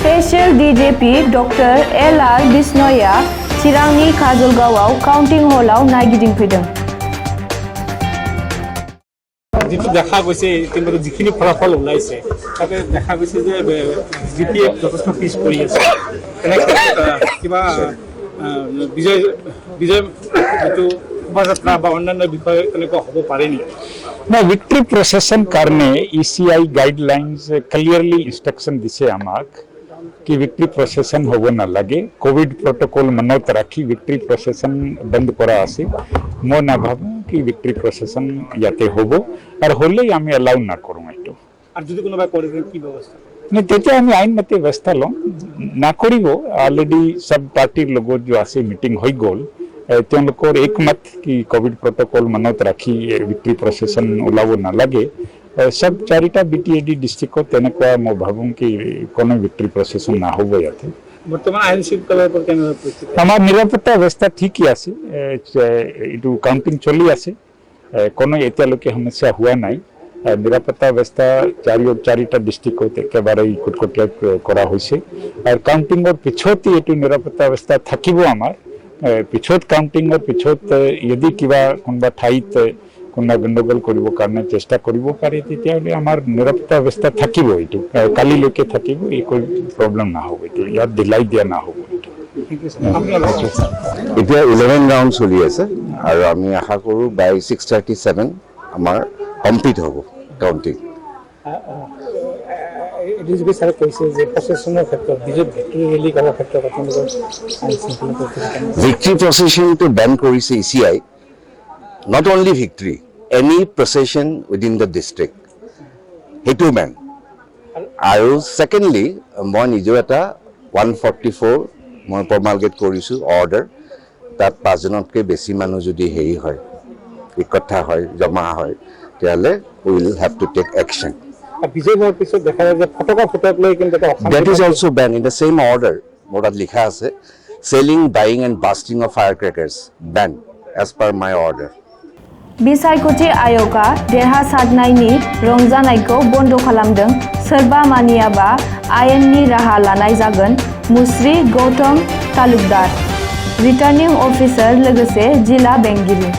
Special DJP Dr. L.R. Bisnoya Chirangni Kajolgaoआव counting हॉलआव नायगिदिंफैदों। যেটো দেখা গৈছে কিন্তু যিখিনি ফলাফল ওলাইছে তাতে দেখা গৈছে যে জিপিএফ যথেষ্ট পিছ পৰি আছে কিবা বিজয় যেটো শোভাযাত্ৰা বা অন্যান্য বিষয় তেনেকুৱা হ'ব পাৰে নেকি? না ভিক্টরি প্রসেসন কারণে ইসিআই গাইডলাইন্স ক্লিয়ারলি ইনস্ট্রাকশন দিছে আমাক कि विक्ट्री प्रोसेसन होब ना लगे कोविड प्रोटोकॉल मनत राखी विक्ट्री प्रोसेसन बंद करा आसे मो ना भाबू कि विक्ट्री प्रोसेसन याते होबो और होले आमी अलाउ ना करू एटो আর যদি কোনোবা করে কি ব্যবস্থা ने तेते आमी आईन मते व्यवस्था लो ना करिवो ऑलरेडी सब पार्टी लोग जो आसे मीटिंग होई गोल तेनलोकर एकमत कि कोविड प्रोटोकॉल मनत राखी विक्ट्री प्रोसेसन ओलावो ना लगे सब चारिटा बीटीएडी डिस्ट्रिक्ट तेनका मो भाबू कि कोनो विक्ट्री प्रोसेसन ना होबो याते বর্তমান আইন শৃঙ্খলার উপর কেন পরিস্থিতি আমার নিরাপত্তা ব্যবস্থা ঠিকই আছে এটু কাউন্টিং চলি আছে কোনো এতিয়ালৈকে সমস্যা হোৱা নাই নিরাপত্তা ব্যবস্থা চারিটা ডিস্ট্রিক্ট একেবারে কুটকুটিয়া করা হয়েছে আর কাউন্টিংর পিছতে এটু নিরাপত্তা ব্যবস্থা থাকিব আমার পিছত কাউন্টিংর পিছত যদি কিবা কোনবা ঠাইত কোনবা গণ্ডগোল কৰিব কাৰণে চেষ্টা কৰিব পারে তেতিয়াহলে আমার নিরাপত্তা ব্যবস্থা থাকিব এটু কালিলৈকে থাকিব এই কোনো প্রবলেম না হবে এটু ইয়াত দিলাই দিয়া না হবে এতিয়া 11 রাউন্ড চলি আছে আৰু আমি আশা কৰো বাই 6:37 আমাৰ কমপ্লিট হ'ব কাউন্টিং ডিজিপি স্যাৰ কৈছে যে প্ৰসেসনৰ ক্ষেত্ৰত বিজয় ভিক্টৰি ৰেলী কৰাৰ ক্ষেত্ৰত আপোনালোকৰ আইন শৃংখলা পৰিস্থিতি ভিক্টৰি প্ৰসেছন টু বেন কৰিছে ECI not only victory any procession within the district হেতু বেন আৰু সেকেন্ডলি মই নিজৰ এটা 144 মই প্ৰমালগেট কৰিছো অৰ্ডাৰ তাত 5 জনতকৈ বেছি মানুহ যদি হেৰি হয় একঠা হয় জমা হয় তেতিয়াহলে we will have to take action বিজয় হোৱাৰ পিছত দেখা যায় যে ফটকা ফুটাক লৈ কিন্তু that is also banned in the same order মোডাত লিখা আছে selling buying and busting of firecrackers banned as per my order बिसायख'थि आय'गा देरहासारनायनि रंजानायखौ बन्द खालामदों सोरबा मानियाबा आयेननि राहा लानाय जागोन मुस्रि गौतम तालुकदार रिटार्निं अफिसार लोगोसे जिला बेंगिरि।